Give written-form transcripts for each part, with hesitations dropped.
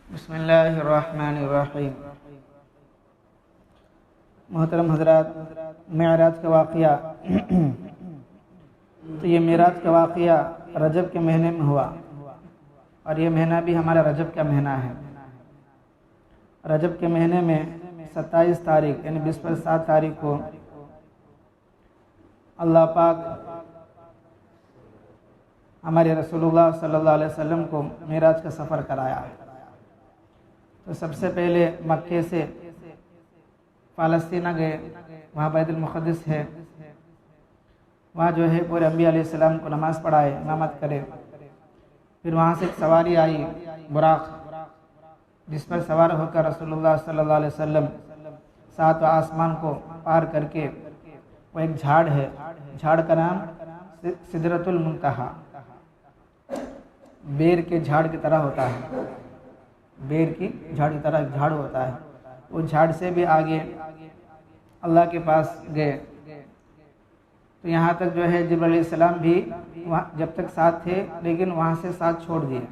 بسم اللہ الرحمن الرحیم۔ محترم حضرات، معراج کا واقعہ تو یہ معراج کا واقعہ رجب کے مہینے میں ہوا، اور یہ مہینہ بھی ہمارا رجب کا مہینہ ہے۔ رجب کے مہینے میں 27 تاریخ یعنی بسپر 7 تاریخ کو اللہ پاک ہمارے رسول اللہ صلی اللہ علیہ وسلم کو معراج کا سفر کرایا ہے۔ تو سب سے پہلے مکے سے فلسطین گئے، وہاں بیت المقدس ہے، وہاں جو ہے پورے انبیاء علیہ السلام کو نماز پڑھائے، امامت کرے۔ پھر وہاں سے ایک سواری آئی براق، جس پر سوار ہو کر رسول اللہ صلی اللہ علیہ وسلم 7 آسمان کو پار کر کے وہ ایک جھاڑ ہے، جھاڑ کا نام سدرۃ المنتہا، بیر کے جھاڑ کی طرح ہوتا ہے، بیر کی جھاڑ کی طرح جھاڑ ہوتا ہے۔ وہ جھاڑ سے بھی آگے اللہ کے پاس گئے، تو یہاں تک جو ہے جبرائیل علیہ السلام بھی جب تک ساتھ تھے، لیکن وہاں سے ساتھ چھوڑ دیے،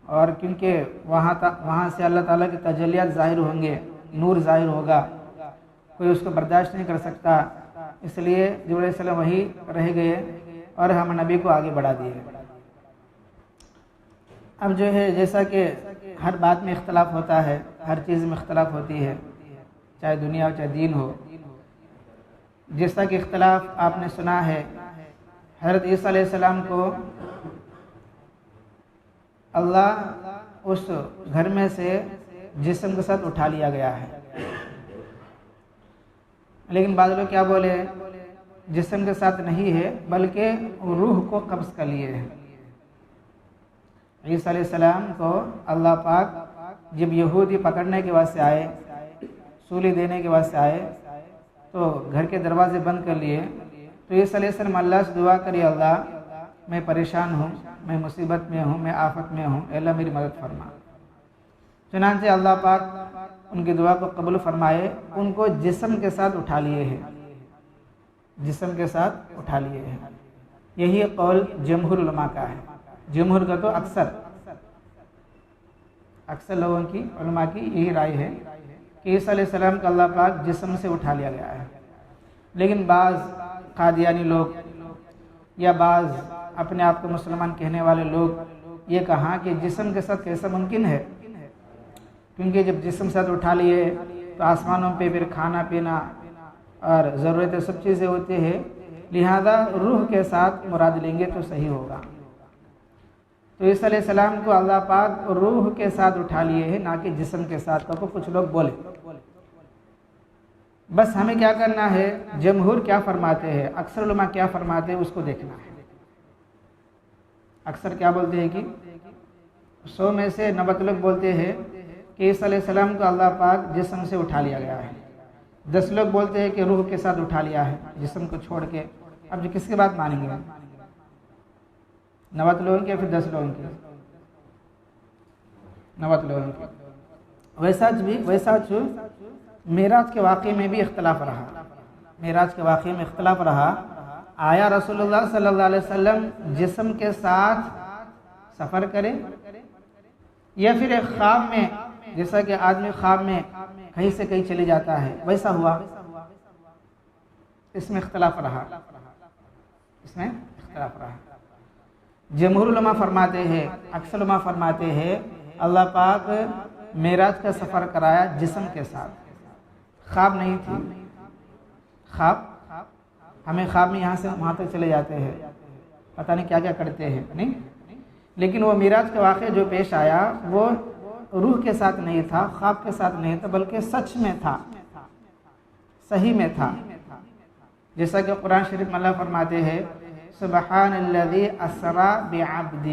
اور کیونکہ وہاں سے اللہ تعالیٰ کی تجلیات ظاہر ہوں گے، نور ظاہر ہوگا، کوئی اس کو برداشت نہیں کر سکتا، اس لیے جبرائیل علیہ السلام وہی رہ گئے اور ہم نبی کو آگے بڑھا دیے۔ اب جو ہے جیسا کہ ہر بات میں اختلاف ہوتا ہے، ہر چیز میں اختلاف ہوتی ہے، چاہے دنیا ہو چاہے دین ہو۔ جیسا کہ اختلاف آپ نے سنا ہے، حضرت عیسیٰ علیہ السلام کو اللہ اس گھر میں سے جسم کے ساتھ اٹھا لیا گیا ہے، لیکن بعض لوگ کیا بولے، جسم کے ساتھ نہیں ہے بلکہ روح کو قبض کر لیے ہیں۔ عیسیٰ علیہ السلام کو اللہ پاک جب یہودی پکڑنے کے واسطے آئے، سولی دینے کے واسطے آئے، تو گھر کے دروازے بند کر لیے، تو عیسیٰ علیہ السلام اللہ سے دعا کری، اللہ میں پریشان ہوں، میں مصیبت میں ہوں، میں آفت میں ہوں، اے اللہ میری مدد فرما۔ چنانچہ اللہ پاک ان کی دعا کو قبول فرمائے، ان کو جسم کے ساتھ اٹھا لیے ہیں، جسم کے ساتھ اٹھا لیے ہیں۔ یہی قول جمہور علماء کا ہے، جمہور کا تو اکثر لوگوں کی علماء کی یہی رائے ہے کہ عیسیٰ علیہ السلام کا اللہ پاک جسم سے اٹھا لیا گیا ہے۔ لیکن بعض قادیانی لوگ یا بعض اپنے آپ کو مسلمان کہنے والے لوگ یہ کہا کہ جسم کے ساتھ کیسا ممکن ہے، کیونکہ جب جسم ساتھ اٹھا لیے تو آسمانوں پہ پھر کھانا پینا اور ضرورتیں سب چیزیں ہوتی ہیں، لہذا روح کے ساتھ مراد لیں گے تو صحیح ہوگا۔ تو عیسیٰ علیہ السلام کو اللہ پاک روح کے ساتھ اٹھا لیے ہیں، نہ کہ جسم کے ساتھ، کو کچھ لوگ بولے۔ بس ہمیں کیا کرنا ہے، جمہور کیا فرماتے ہیں، اکثر علماء کیا فرماتے ہیں، اس کو دیکھنا ہے۔ اکثر کیا بولتے ہیں کہ 100 میں سے 90 لوگ بولتے ہیں کہ عیسیٰ علیہ السلام کو اللہ پاک جسم سے اٹھا لیا گیا ہے، 10 لوگ بولتے ہیں کہ روح کے ساتھ اٹھا لیا ہے جسم کو چھوڑ کے۔ اب جو کس کی بات مانیں گے، 90 لوگوں کی یا پھر 10 لوگوں کی؟ 90 لوگوں کی۔ ویسا معراج کے واقعے میں بھی اختلاف رہا، معراج کے واقعے میں اختلاف رہا، آیا رسول اللہ صلی اللہ علیہ وسلم جسم کے ساتھ سفر کرے یا پھر ایک خواب میں، جیسا کہ آدمی خواب میں کہیں سے کہیں چلے جاتا ہے، ویسا ہوا؟ اس میں اختلاف رہا، اس میں اختلاف رہا۔ جمہور علماء فرماتے ہیں، اکثر علماء فرماتے ہیں، اللہ پاک معراج کا سفر کرایا جسم کے ساتھ، خواب نہیں تھی۔ خواب ہمیں خواب میں یہاں سے وہاں تک چلے جاتے ہیں، پتہ نہیں کیا کیا کرتے ہیں، نہیں، لیکن وہ معراج کا واقعہ جو پیش آیا وہ روح کے ساتھ نہیں تھا، خواب کے ساتھ نہیں تھا، بلکہ سچ میں تھا، صحیح میں تھا۔ جیسا کہ قرآن شریف میں اللہ فرماتے ہیں، سبحان الذی اسری بعبدہ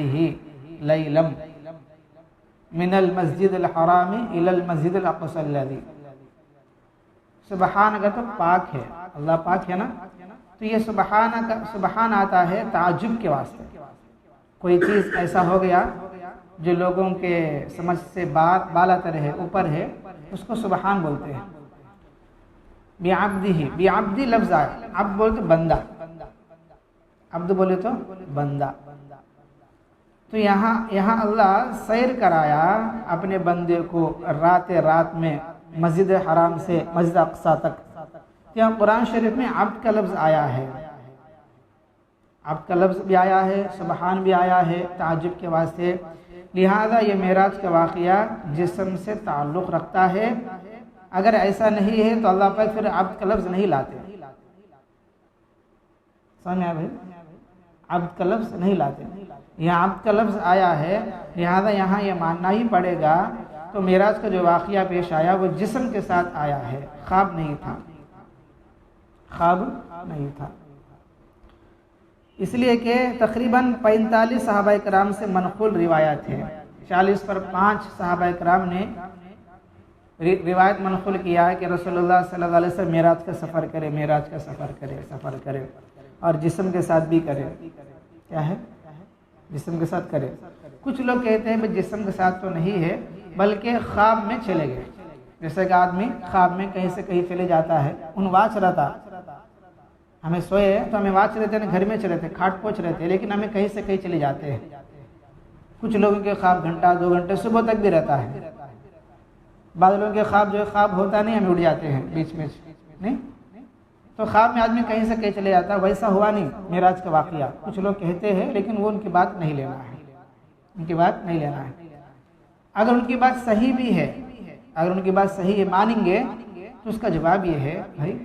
لیلا من المسجد الحرام الی المسجد الاقصی الذی، سبحان کا تو پاک ہے، اللہ پاک ہے نا، تو یہ سبحان آتا ہے تعجب کے واسطے، کوئی چیز ایسا ہو گیا جو لوگوں کے سمجھ سے بالا تر ہے، اوپر ہے، اس کو سبحان بولتے ہیں۔ بعبدہ، بعبدی لفظ آیا، عبد بولے تو بندہ، عبد بولے تو بندہ، تو یہاں اللہ سیر کرایا اپنے بندے کو رات میں مسجد حرام سے مسجد اقصی تک۔ یہاں قرآن شریف میں عبد کا لفظ آیا ہے، عبد کا لفظ بھی آیا ہے، سبحان بھی آیا ہے تعجب کے واسطے، لہذا یہ معراج کا واقعہ جسم سے تعلق رکھتا ہے۔ اگر ایسا نہیں ہے تو اللہ پاک پھر عبد کا لفظ نہیں لاتے، سمجھ آیا بھائی؟ عبد کا لفظ نہیں لاتے، یہاں عبد کا لفظ آیا ہے، لہذا یہاں یہ ماننا ہی پڑے گا تو معراج کا جو واقعہ پیش آیا وہ جسم کے ساتھ آیا ہے، خواب نہیں تھا، خواب نہیں تھا۔ اس لیے کہ تقریباً 45 صحابہ کرام سے منقول روایات ہے، 40 پر 5 صحابہ کرام نے روایت منقول کیا ہے کہ رسول اللہ صلی اللہ علیہ وسلم معراج کا سفر کرے، معراج کا سفر کرے اور جسم کے ساتھ بھی کرے، کیا ہے؟ جسم کے ساتھ کرے۔ کچھ لوگ کہتے ہیں کہ جسم کے ساتھ تو نہیں ہے بلکہ خواب میں چلے گئے، جیسے کہ آدمی خواب میں کہیں سے کہیں چلے جاتا ہے، ان واچ رہتا، ہمیں سوئے تو ہمیں واچ رہتے ہیں، گھر میں چلے تھے، کھاٹ پوچھ رہتے ہیں، لیکن ہمیں کہیں سے کہیں چلے جاتے ہیں۔ کچھ لوگوں کے خواب گھنٹہ 2 گھنٹے صبح تک بھی رہتا ہے، بعض لوگوں کے خواب جو ہے خواب ہوتا نہیں، ہمیں اڑ جاتے ہیں بیچ میں نہیں، تو خواب میں آدمی کہیں سے کہیں چلے جاتا ہے، ویسا ہوا نہیں معراج کا واقعہ۔ کچھ لوگ کہتے ہیں لیکن وہ ان کی بات نہیں لینا ہے، ان کی بات نہیں لینا ہے۔ اگر ان کی بات صحیح بھی ہے، اگر ان کی بات صحیح ہے مانیں گے تو اس کا جواب یہ ہے بھائی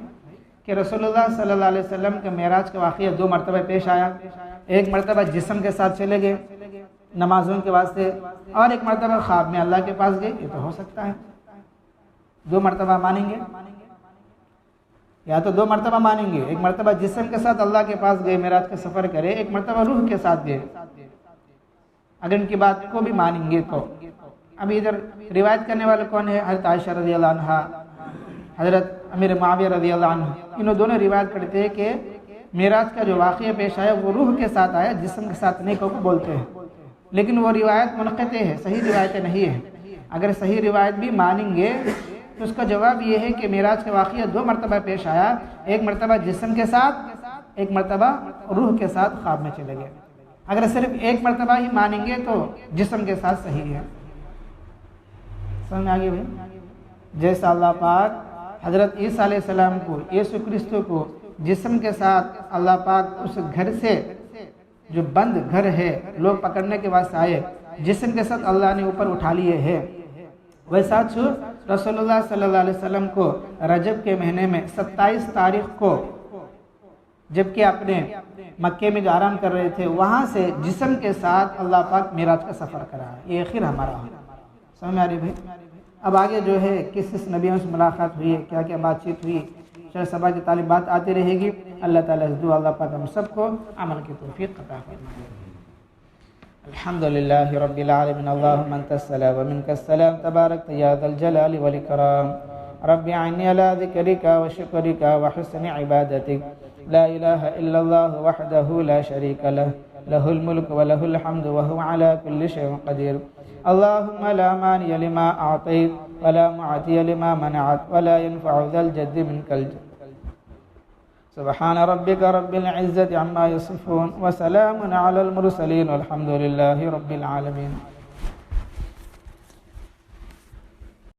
کہ رسول اللہ صلی اللہ علیہ وسلم کے معراج کا واقعہ 2 مرتبہ پیش آیا، ایک مرتبہ جسم کے ساتھ چلے گئے نمازوں کے واسطے، اور ایک مرتبہ خواب میں اللہ کے پاس گئے، یہ تو ہو سکتا ہے۔ 2 مرتبہ مانیں گے، یا تو 2 مرتبہ مانیں گے، ایک مرتبہ جسم کے ساتھ اللہ کے پاس گئے معراج کا سفر کرے، ایک مرتبہ روح کے ساتھ گئے۔ اگر ان کی بات کو بھی مانیں گے تو ابھی ادھر روایت کرنے والے کون ہے؟ حضرت عائشہ رضی اللہ عنہ، حضرت امیر معاویہ رضی اللہ عنہ، انہوں دونوں روایت کرتے ہیں کہ معراج کا جو واقعہ پیش آیا وہ روح کے ساتھ آیا، جسم کے ساتھ نہیں کو بولتے ہیں، لیکن وہ روایت منقطع ہے، صحیح روایتیں نہیں ہے۔ اگر صحیح روایت بھی مانیں گے تو اس کا جواب یہ ہے کہ معراج کا واقعہ 2 مرتبہ پیش آیا، ایک مرتبہ جسم کے ساتھ، ایک مرتبہ روح کے ساتھ خواب میں چلے گئے۔ اگر صرف ایک مرتبہ ہی مانیں گے تو جسم کے ساتھ صحیح ہے، سمجھ میں آگے بھائی؟ جیسا اللہ پاک حضرت عیسیٰ علیہ السلام کو، یسوع کرسٹو کو جسم کے ساتھ اللہ پاک اس گھر سے جو بند گھر ہے لوگ پکڑنے کے واسطے آئے، جسم کے ساتھ اللہ نے اوپر اٹھا لیے ہیں، ویسا رسول اللہ صلی اللہ علیہ وسلم کو رجب کے مہینے میں 27 تاریخ کو جبکہ اپنے مکے میں جو آرام کر رہے تھے وہاں سے جسم کے ساتھ اللہ پاک معراج کا سفر کرا، یہ آخر ہمارا ہے، سمجھ میں آ رہی بھائی؟ اب آگے جو ہے کس نبیوں سے ملاقات ہوئی ہے، کیا کیا بات چیت ہوئی، شرح صبح کی تعلیمات آتی رہے گی۔ اللہ تعالیٰ سے دعا اللہ پاک ہم سب کو عمل کی توفیق عطا فرمائے۔ الحمدللہ رب العالمین، اللہم انت السلام ومنک السلام، تبارک یا ذا الجلال والاکرام، رب اعنی علی ذکرک وشکرک وحسن عبادتک، لا الہ الا اللہ وحدہ لا شریک لہ، لہ الملک ولہ الحمد وہو علی کل شیء قدیر۔ اللہم لا مانع لما اعطیت ولا معطی لما منعت ولا ينفع ذا الجد منک الجد۔ سبحان ربك رب العزة عما يصفون وسلام على المرسلين والحمد لله رب العالمين۔